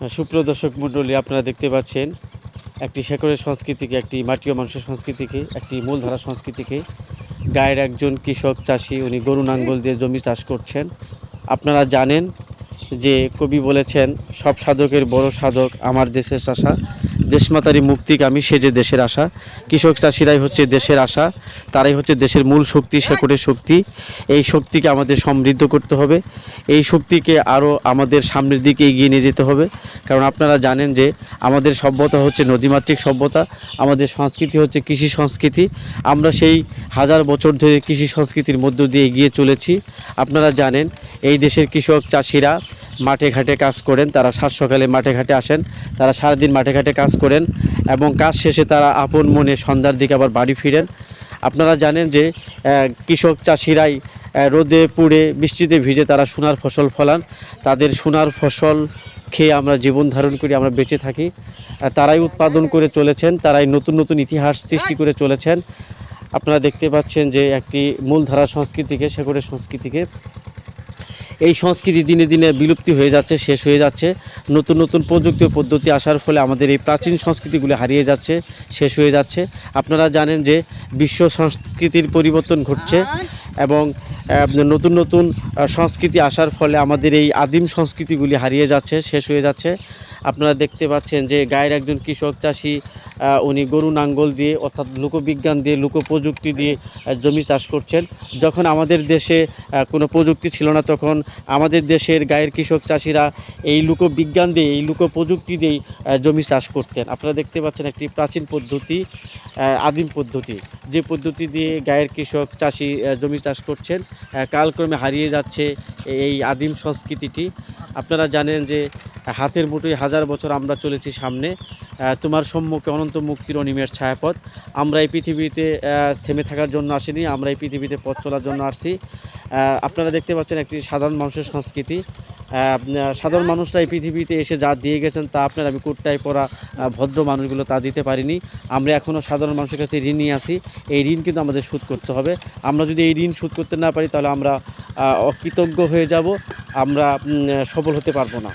সুপ্রিয় দর্শক মণ্ডলী, আপনারা দেখতে পাচ্ছেন একটি শেকড়ের সংস্কৃতিকে, একটি মাটিও মানুষের সংস্কৃতিকে, একটি মূলধারা সংস্কৃতিকে গায়ের একজন কৃষক চাষি, উনি গরু নাঙ্গল দিয়ে জমি চাষ করছেন। আপনারা জানেন যে কবি বলেছেন, সব সাধকের বড় সাধক আমার দেশের আশা, দেশমাতারই মুক্তিকামী সে যে দেশের আশা। কৃষক চাষিরাই হচ্ছে দেশের আশা, তারাই হচ্ছে দেশের মূল শক্তি, শেকড়ের শক্তি। এই শক্তিকে আমাদের সমৃদ্ধ করতে হবে, এই শক্তিকে আরও আমাদের সামনের দিকে এগিয়ে নিয়ে যেতে হবে। কারণ আপনারা জানেন যে আমাদের সভ্যতা হচ্ছে নদীমাতৃক সভ্যতা, আমাদের সংস্কৃতি হচ্ছে কৃষি সংস্কৃতি। আমরা সেই হাজার বছর ধরে কৃষি সংস্কৃতির মধ্য দিয়ে এগিয়ে চলেছি। আপনারা জানেন এই দেশের কৃষক চাষিরা মাঠে ঘাটে কাজ করেন, তারা সাত সকালে মাঠে ঘাটে আসেন, তারা সারাদিন মাঠে ঘাটে কাজ করেন এবং কাজ শেষে তারা আপন মনে সন্ধ্যার দিকে আবার বাড়ি ফিরেন। আপনারা জানেন যে কৃষক চাষিরাই রোদে পুড়ে বৃষ্টিতে ভিজে তারা সোনার ফসল ফলান, তাদের সোনার ফসল খেয়ে আমরা জীবন ধারণ করি, আমরা বেঁচে থাকি। তারাই উৎপাদন করে চলেছেন, তারাই নতুন নতুন ইতিহাস সৃষ্টি করে চলেছেন। আপনারা দেখতে পাচ্ছেন যে একটি মূলধারা সংস্কৃতিকে, শেকড়ের সংস্কৃতিকে, এই সংস্কৃতি দিনে দিনে বিলুপ্তি হয়ে যাচ্ছে, শেষ হয়ে যাচ্ছে। নতুন নতুন প্রযুক্তি পদ্ধতি আসার ফলে আমাদের এই প্রাচীন সংস্কৃতিগুলি হারিয়ে যাচ্ছে, শেষ হয়ে যাচ্ছে। আপনারা জানেন যে বিশ্ব সংস্কৃতির পরিবর্তন ঘটছে এবং নতুন নতুন সংস্কৃতি আসার ফলে আমাদের এই আদিম সংস্কৃতিগুলি হারিয়ে যাচ্ছে, শেষ হয়ে যাচ্ছে। আপনারা দেখতে পাচ্ছেন যে গায়ের একজন কৃষক চাষি, উনি গরু নাঙ্গল দিয়ে, অর্থাৎ লোকবিজ্ঞান দিয়ে, লোকপ্রযুক্তি দিয়ে জমি চাষ করছেন। যখন আমাদের দেশে কোনো প্রযুক্তি ছিল না, তখন আমাদের দেশের গায়ের কৃষক চাষিরা এই লোকবিজ্ঞান দিয়ে, এই লোকপ্রযুক্তি দিয়েই জমি চাষ করতেন। আপনারা দেখতে পাচ্ছেন একটি প্রাচীন পদ্ধতি, আদিম পদ্ধতি, যে পদ্ধতি দিয়ে গায়ের কৃষক চাষি জমি চাষ করছেন। কালক্রমে হারিয়ে যাচ্ছে এই আদিম সংস্কৃতিটি। আপনারা জানেন যে হাতের মুঠোয় হাজার বছর আমরা চলেছি সামনে, তোমার সম্মুখে অনন্ত মুক্তির অনিমেষ ছায়াপথ। আমরা এই পৃথিবীতে থেমে থাকার জন্য আসিনি, আমরা এই পৃথিবীতে পথ চলার জন্য আসছি। আপনারা দেখতে পাচ্ছেন একটি সাধারণ মানুষের সংস্কৃতি। সাধারণ মানুষরা এই পৃথিবীতে এসে যা দিয়ে গেছেন তা আপনার আমি কোটটাই পরা ভদ্র মানুষগুলো তা দিতে পারিনি। আমরা এখনও সাধারণ মানুষের কাছে ঋণ নিয়ে আসি, এই ঋণ কিন্তু আমাদের শোধ করতে হবে। আমরা যদি এই ঋণ শোধ করতে না পারি, তাহলে আমরা অকৃতজ্ঞ হয়ে যাব, আমরা সফল হতে পারবো না।